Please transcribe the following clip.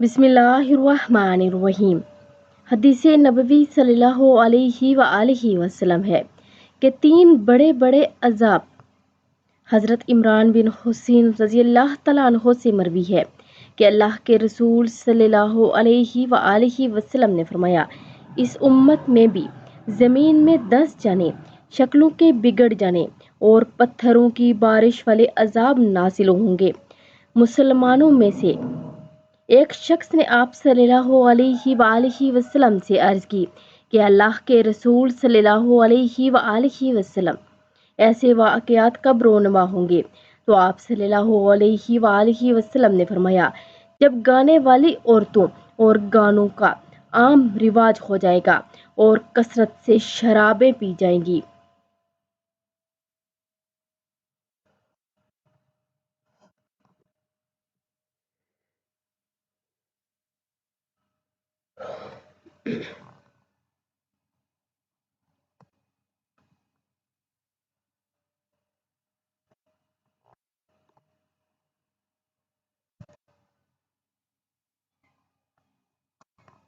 बिस्मिल्लाहिर्रहमानिर्रहीम। हदीस नबवी सल्लल्लाहु अलैहि वआलिहि वसल्लम है कि 3 बड़े बड़े अजाब हज़रत इमरान बिन हुसैन रज़ी अल्लाह तआला अन्हो से मरवी है कि अल्लाह के रसूल सल्लल्लाहु अलैहि वआलिहि वसल्लम ने फरमाया, इस उम्मत में भी ज़मीन में 10 जाने, शक्लों के बिगड़ जाने और पत्थरों की बारिश वाले अजाब नासिल होंगे। मुसलमानों में से एक शख्स ने आप सल्लल्लाहु अलैहि वसल्लम से अर्ज की कि अल्लाह के रसूल सल्लल्लाहु अलैहि वसल्लम, ऐसे वाक़यात कब रोनुमा होंगे? तो आप सल्लल्लाहु अलैहि वसल्लम ने फरमाया, जब गाने वाली औरतों और गानों का आम रिवाज हो जाएगा और कसरत से शराबें पी जाएंगी।